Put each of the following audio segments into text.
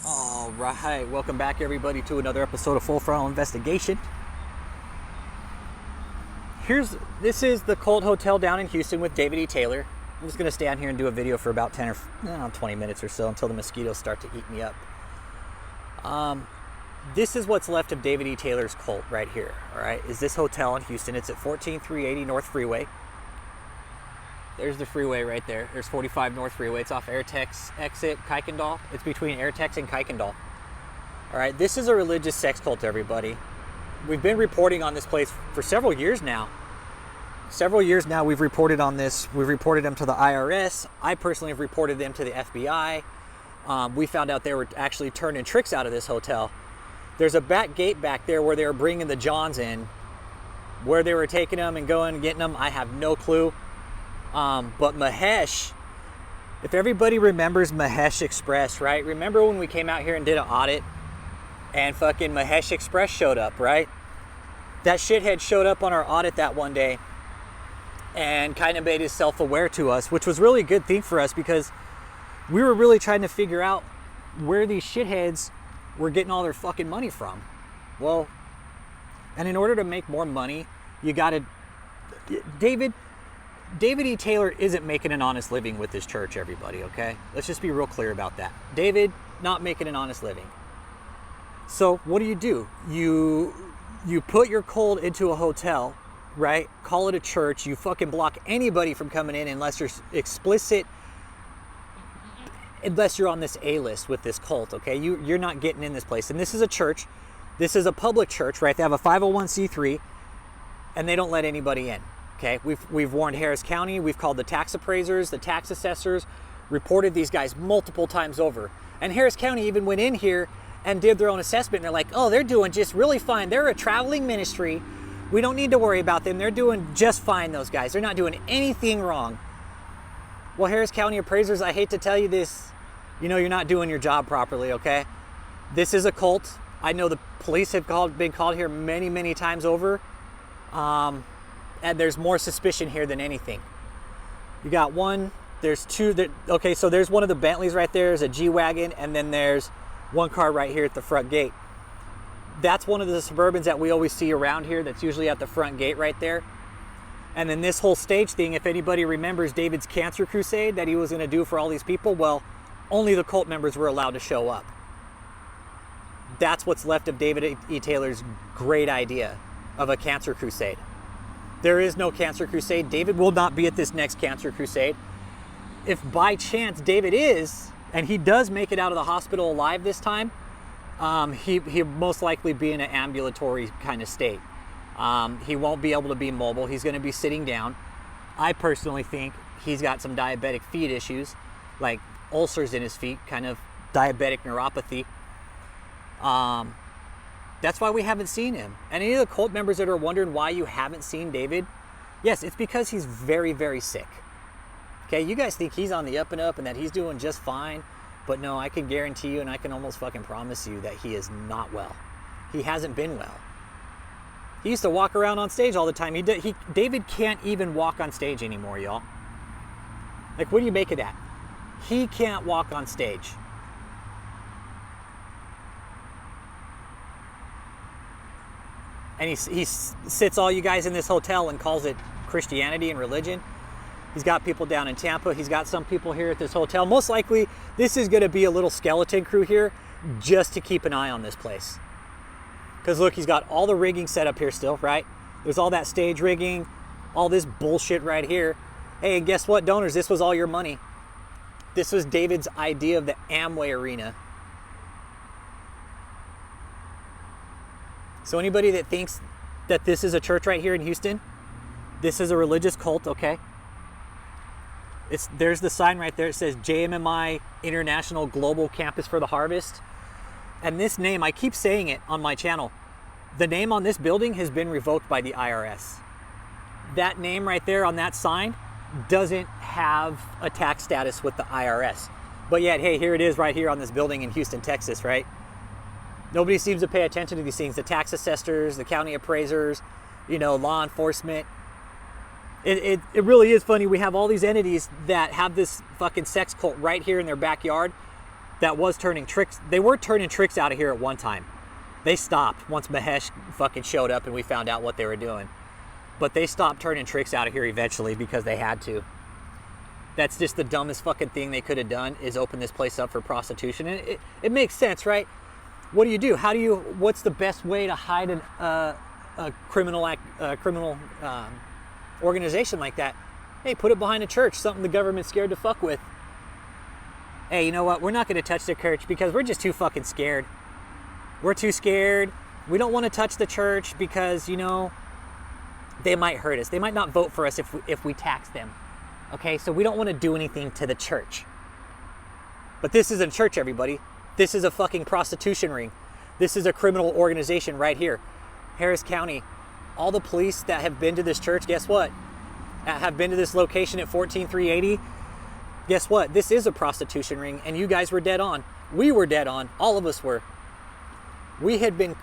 All right, welcome back everybody to another episode of Full Frontal Investigation. This is the Cult Hotel down in Houston with David E. Taylor. I'm just gonna stand here and do a video for about 10 or 20 minutes or so until the mosquitoes start to eat me up. This is what's left of David E. Taylor's cult right here. All right, is this hotel in Houston? It's at 14380 North Freeway. There's the freeway right there. There's 45 North Freeway. It's off Airtex exit Kuykendall. It's between Airtex and Kuykendall. All right, this is a religious sex cult, everybody. We've been reporting on this place for several years now. We've reported on this. We've reported them to the IRS. I personally have reported them to the FBI. We found out they were actually turning tricks out of this hotel. There's a back gate back there where they were bringing the Johns in. Where they were taking them and going and getting them, I have no clue. But Mahesh, if everybody remembers Mahesh Express, right? Remember when we came out here and did an audit and fucking Mahesh Express showed up, right? That shithead showed up on our audit that one day and kind of made himself aware to us, which was really a good thing for us because we were really trying to figure out where these shitheads were getting all their fucking money from. Well, and in order to make more money, you gotta, David E. Taylor isn't making an honest living with his church, everybody, okay? Let's just be real clear about that. David, not making an honest living. So what do? You put your cult into a hotel, right? Call it a church. You fucking block anybody from coming in unless you're unless you're on this A-list with this cult, okay? You're not getting in this place. And this is a church. This is a public church, right? They have a 501c3 and they don't let anybody in. Okay, we've warned Harris County, we've called the tax appraisers, the tax assessors, reported these guys multiple times over. And Harris County even went in here and did their own assessment. And they're like, oh, they're doing just really fine. They're a traveling ministry. We don't need to worry about them. They're doing just fine, those guys. They're not doing anything wrong. Well, Harris County appraisers, I hate to tell you this, you're not doing your job properly, okay? This is a cult. I know the police have been called here many, many times over. And there's more suspicion here than anything. You got one, there's two okay, so there's one of the Bentleys right there, there's a G-Wagon, and then there's one car right here at the front gate. That's one of the Suburbans that we always see around here that's usually at the front gate right there. And then this whole stage thing, if anybody remembers David's cancer crusade that he was gonna do for all these people, well, only the cult members were allowed to show up. That's what's left of David E. Taylor's great idea of a cancer crusade. There is no cancer crusade. David will not be at this next cancer crusade. If by chance David is, and he does make it out of the hospital alive this time, he'll most likely be in an ambulatory kind of state. He won't be able to be mobile. He's going to be sitting down. I personally think he's got some diabetic feet issues, like ulcers in his feet, kind of diabetic neuropathy. That's why we haven't seen him. And any of the cult members that are wondering why you haven't seen David, yes, it's because he's very, very sick. Okay, you guys think he's on the up and up and that he's doing just fine, but no, I can guarantee you and I can almost fucking promise you that he is not well. He hasn't been well. He used to walk around on stage all the time. David can't even walk on stage anymore, y'all. Like, what do you make of that? He can't walk on stage. And he sits all you guys in this hotel and calls it Christianity and religion. He's got people down in Tampa. He's got some people here at this hotel. Most likely, this is going to be a little skeleton crew here just to keep an eye on this place. Because look, he's got all the rigging set up here still, right? There's all that stage rigging, all this bullshit right here. Hey, and guess what, donors? This was all your money. This was David's idea of the Amway Arena. So anybody that thinks that this is a church right here in Houston, this is a religious cult, okay? There's the sign right there. It says JMMI International Global Campus for the Harvest. And this name, I keep saying it on my channel, the name on this building has been revoked by the IRS. That name right there on that sign doesn't have a tax status with the IRS. But yet, hey, here it is right here on this building in Houston, Texas, right? Nobody seems to pay attention to these things. The tax assessors, the county appraisers, law enforcement. It really is funny. We have all these entities that have this fucking sex cult right here in their backyard, that was turning tricks. They were turning tricks out of here at one time. They stopped once Mahesh fucking showed up and we found out what they were doing. But they stopped turning tricks out of here eventually because they had to. That's just the dumbest fucking thing they could have done, is open this place up for prostitution. And it makes sense, right? What do you do? What's the best way to hide a criminal organization like that? Hey, put it behind a church, something the government's scared to fuck with. Hey, you know what? We're not going to touch the church because we're just too fucking scared. We're too scared. We don't want to touch the church because, you know, they might hurt us. They might not vote for us if we tax them. Okay, so we don't want to do anything to the church. But this isn't church, everybody. This is a fucking prostitution ring. This is a criminal organization right here. Harris County. All the police that have been to this church, guess what? That have been to this location at 14380. Guess what? This is a prostitution ring, and you guys were dead on. We were dead on. All of us were. We had been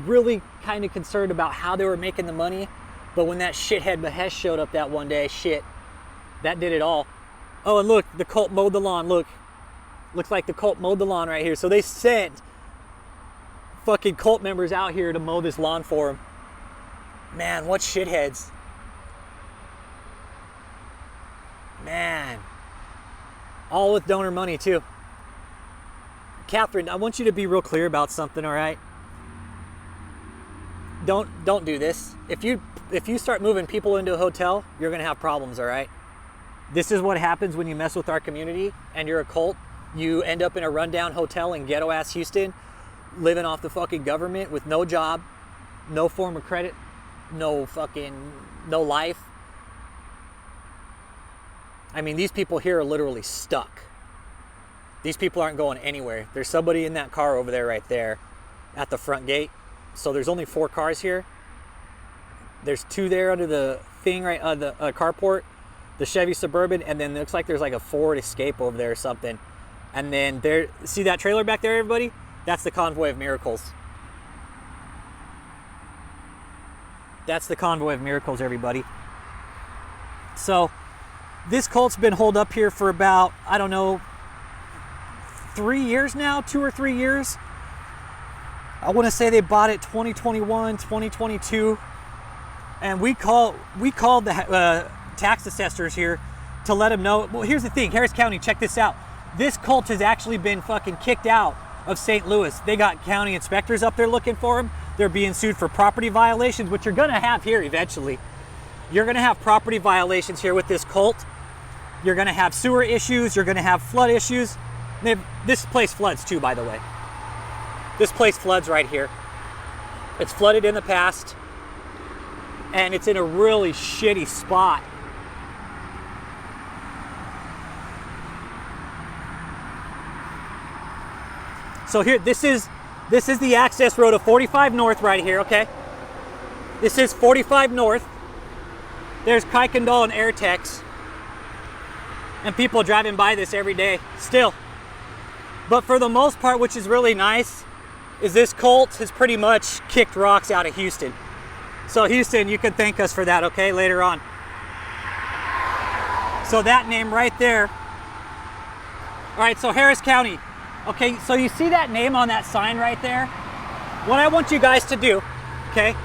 really kind of concerned about how they were making the money, but when that shithead Mahesh showed up that one day, shit, that did it all. Oh, and look, the cult mowed the lawn. Look, looks like the cult mowed the lawn right here. So they sent fucking cult members out here to mow this lawn for them. Man, what shitheads. Man. All with donor money too. Kathryn, I want you to be real clear about something, all right? Don't do this. If you start moving people into a hotel, you're gonna have problems, all right? This is what happens when you mess with our community and you're a cult. You end up in a rundown hotel in ghetto ass Houston, living off the fucking government with no job, no form of credit, no life. I mean, these people here are literally stuck. These people aren't going anywhere. There's somebody in that car over there right there at the front gate. So there's only 4 cars here. There's 2 there under the thing, right, the carport, the Chevy Suburban, and then it looks like there's like a Ford Escape over there or something. And then there, see that trailer back there, everybody? That's the Convoy of Miracles. That's the Convoy of Miracles, everybody. So this cult's been holed up here for about, I don't know, 3 years now, 2 or 3 years. I want to say they bought it 2021, 2022. And we called the tax assessors here to let them know. Well, here's the thing, Harris County, check this out. This cult has actually been fucking kicked out of St. Louis. They got county inspectors up there looking for them. They're being sued for property violations, which you're gonna have here eventually. You're gonna have property violations here with this cult. You're gonna have sewer issues. You're gonna have flood issues. This place floods too, by the way. This place floods right here. It's flooded in the past, and it's in a really shitty spot. So here, this is the access road of 45 North right here, okay? This is 45 North. There's Kuykendall and Airtex. And people driving by this every day, still. But for the most part, which is really nice, is this cult has pretty much kicked rocks out of Houston. So Houston, you can thank us for that, okay, later on. So that name right there. All right, so Harris County. Okay, so you see that name on that sign right there? What I want you guys to do, okay,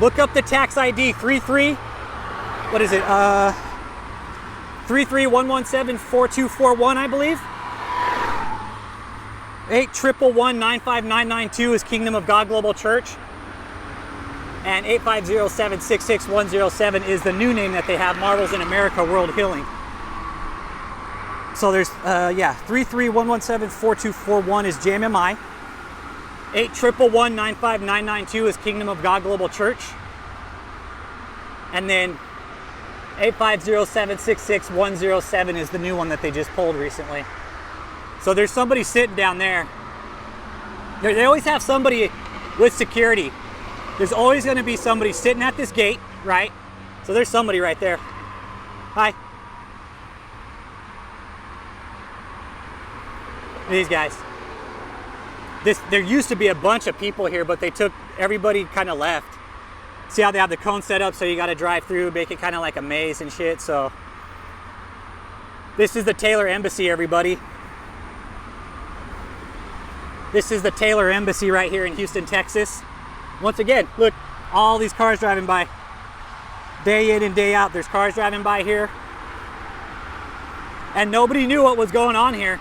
look up the tax ID 331174241, I believe. 811195992 is Kingdom of God Global Church. And 850766107 is the new name that they have, Marvels in America World Healing. So there's, 331174241 is JMMI. 811195992 is Kingdom of God Global Church. And then 850766107 is the new one that they just pulled recently. So there's somebody sitting down there. They always have somebody with security. There's always going to be somebody sitting at this gate, right? So there's somebody right there. Hi. These guys. There used to be a bunch of people here, but everybody kind of left. See how they have the cone set up, so you got to drive through, make it kind of like a maze and shit. So this is the Taylor Embassy, everybody. This is the Taylor Embassy right here in Houston, Texas. Once again, look, all these cars driving by. Day in and day out, there's cars driving by here. And nobody knew what was going on here.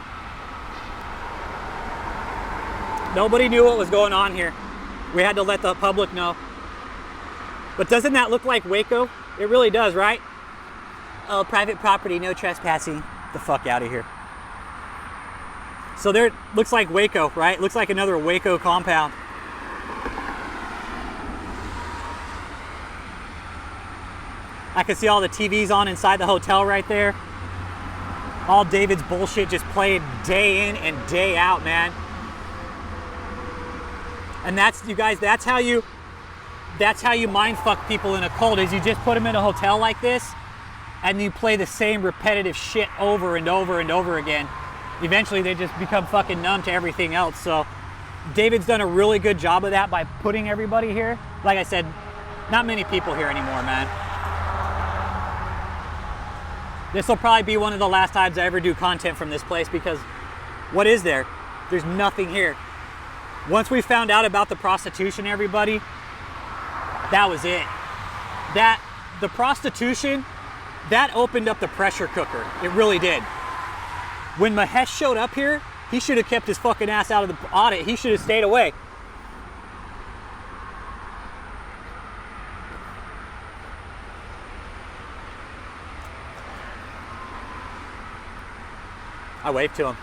Nobody knew what was going on here. We had to let the public know. But doesn't that look like Waco? It really does, right? Oh, private property, no trespassing. Get the fuck out of here. So there, looks like Waco, right? Looks like another Waco compound. I can see all the TVs on inside the hotel right there. All David's bullshit just played day in and day out, man. And that's, you guys, that's how you mind fuck people in a cult, is you just put them in a hotel like this and you play the same repetitive shit over and over and over again. Eventually they just become fucking numb to everything else. So David's done a really good job of that by putting everybody here. Like I said, not many people here anymore, man. This will probably be one of the last times I ever do content from this place, because what is there? There's nothing here. Once we found out about the prostitution, everybody, that was it. The prostitution, that opened up the pressure cooker. It really did. When Mahesh showed up here, he should have kept his fucking ass out of the audit. He should have stayed away. I waved to him.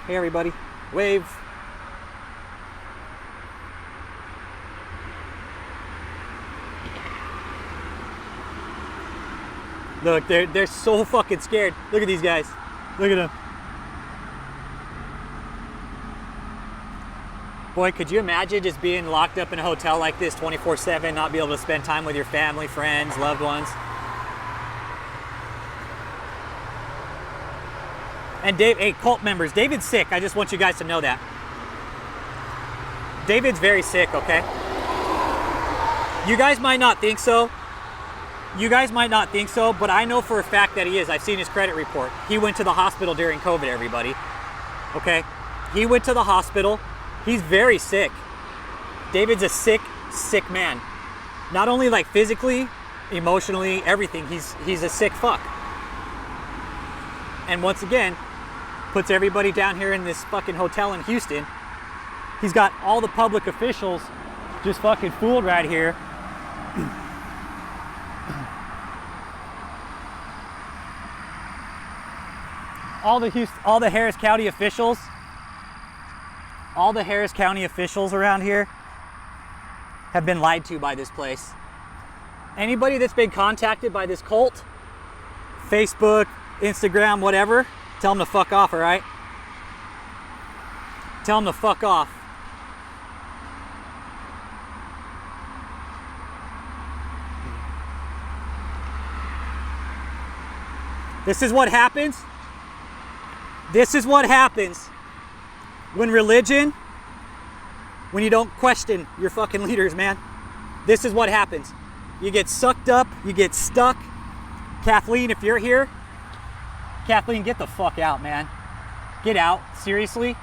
Hey everybody, wave. Look, they're so fucking scared. Look at these guys. Look at them. Boy, could you imagine just being locked up in a hotel like this 24/7, not be able to spend time with your family, friends, loved ones? And Dave, hey, cult members, David's sick. I just want you guys to know that. David's very sick, okay? You guys might not think so. You guys might not think so, but I know for a fact that he is. I've seen his credit report. He went to the hospital during COVID, everybody. Okay? He went to the hospital. He's very sick. David's a sick, sick man. Not only like physically, emotionally, everything. He's a sick fuck. And once again, puts everybody down here in this fucking hotel in Houston. He's got all the public officials just fucking fooled right here. All the Harris County officials, around here have been lied to by this place. Anybody that's been contacted by this cult, Facebook, Instagram, whatever, tell them to fuck off, all right? Tell them to fuck off. This is what happens. This is what happens when religion, when you don't question your fucking leaders, man. This is what happens. You get sucked up, you get stuck. Kathleen, if you're here, Kathleen, get the fuck out, man. Get out, seriously.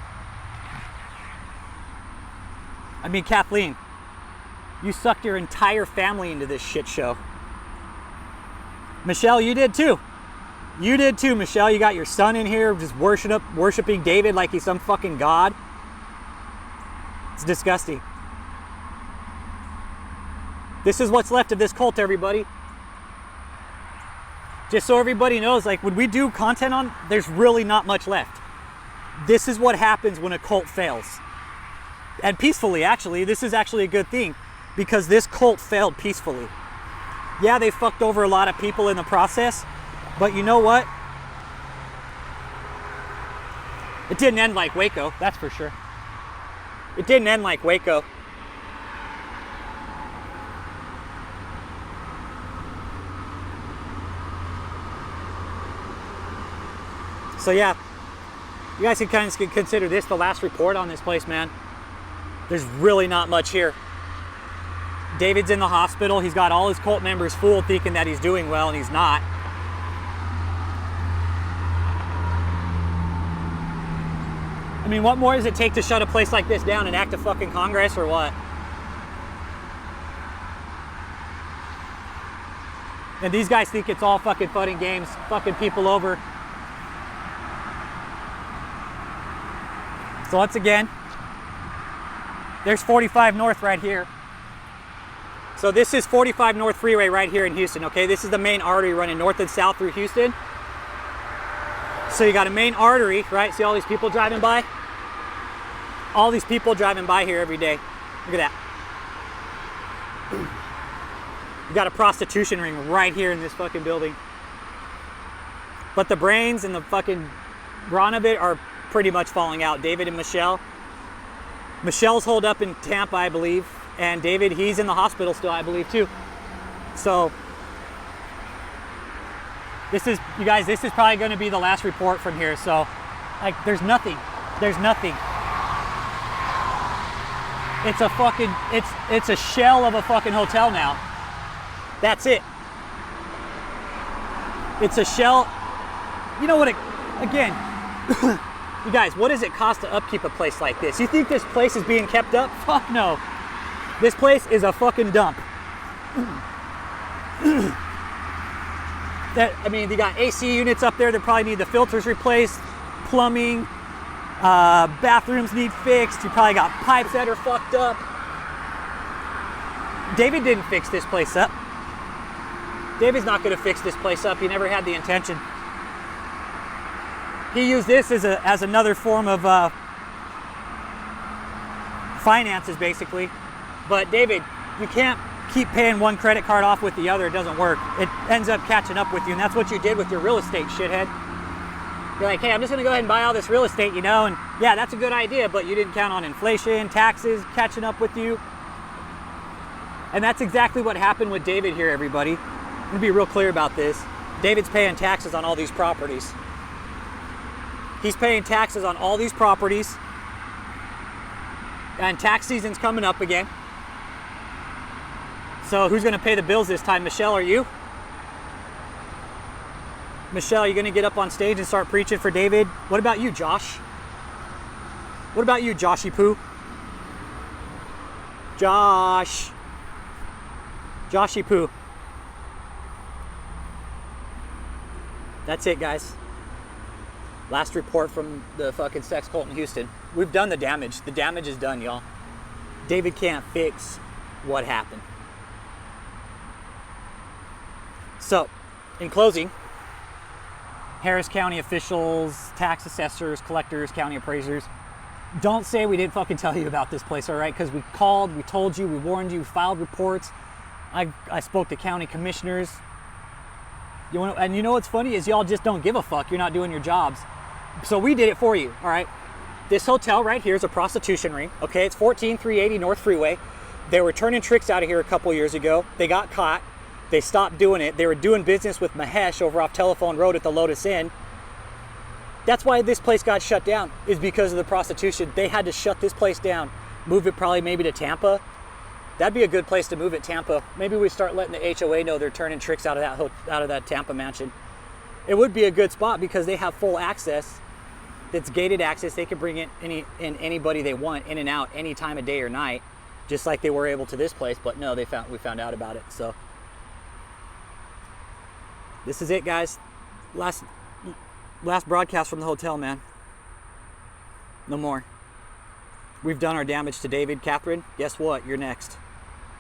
I mean, Kathleen, you sucked your entire family into this shit show. Michelle, you did too. You did too, Michelle. You got your son in here just worshiping David like he's some fucking god. It's disgusting. This is what's left of this cult, everybody. Just so everybody knows, like when we do content on, there's really not much left. This is what happens when a cult fails. And peacefully, actually. This is actually a good thing, because this cult failed peacefully. Yeah, they fucked over a lot of people in the process, but you know what? It didn't end like Waco, that's for sure. It didn't end like Waco. So yeah, you guys can kind of consider this the last report on this place, man. There's really not much here. David's in the hospital. He's got all his cult members fooled thinking that he's doing well, and he's not. I mean, what more does it take to shut a place like this down? An act of fucking Congress or what? And these guys think it's all fucking fun and games, fucking people over. So once again, there's 45 North right here. So this is 45 North Freeway right here in Houston, okay? This is the main artery running north and south through Houston. So you got a main artery, right? See all these people driving by? All these people driving by here every day. Look at that. You got a prostitution ring right here in this fucking building. But the brains and the fucking brawn of it are pretty much falling out. David and Michelle. Michelle's holed up in Tampa, I believe. And David, he's in the hospital still, I believe, too. So, this is, you guys, this is probably going to be the last report from here. So, like, there's nothing. There's nothing. It's a fucking, it's a shell of a fucking hotel now. That's it. It's a shell. You know what, again, you guys, what does it cost to upkeep a place like this? You think this place is being kept up? Fuck no. This place is a fucking dump. I mean, you got AC units up there that probably need the filters replaced, plumbing, bathrooms need fixed. You probably got pipes that are fucked up. David didn't fix this place up. David's not going to fix this place up. He never had the intention. He used this as another form of finances, basically. But David, you can't keep paying one credit card off with the other. It doesn't work. It ends up catching up with you, and that's what you did with your real estate, shithead. You're like, hey, I'm just going to go ahead and buy all this real estate, you know, and yeah, that's a good idea, but you didn't count on inflation, taxes catching up with you. And that's exactly what happened with David here, everybody. I'm going to be real clear about this. David's paying taxes on all these properties. He's paying taxes on all these properties. And tax season's coming up again. So who's going to pay the bills this time? Michelle, or you? Michelle, are you going to get up on stage and start preaching for David? What about you, Josh? What about you, Joshy Poo? Josh. Joshy Poo. That's it, guys. Last report from the fucking sex cult in Houston. We've done the damage. The damage is done, y'all. David can't fix what happened. So, in closing, Harris County officials, tax assessors, collectors, county appraisers, don't say we didn't fucking tell you about this place, all right? Because we called, we told you, we warned you, we filed reports. I spoke to county commissioners. And you know what's funny is y'all just don't give a fuck. You're not doing your jobs. So we did it for you, all right? This hotel right here is a prostitution ring, okay? It's 14380 North Freeway. They were turning tricks out of here a couple years ago. They got caught. They stopped doing it. They were doing business with Mahesh over off Telephone Road at the Lotus Inn. That's why this place got shut down, is because of the prostitution. They had to shut this place down, move it probably maybe to Tampa. That'd be a good place to move it, Tampa. Maybe we start letting the HOA know they're turning tricks out of that Tampa mansion. It would be a good spot because they have full access. It's gated access. They can bring in anybody they want in and out any time of day or night, just like they were able to this place. But no, we found out about it. So this is it, guys. Last broadcast from the hotel, man. No more. We've done our damage to David. Kathryn, guess what? You're next.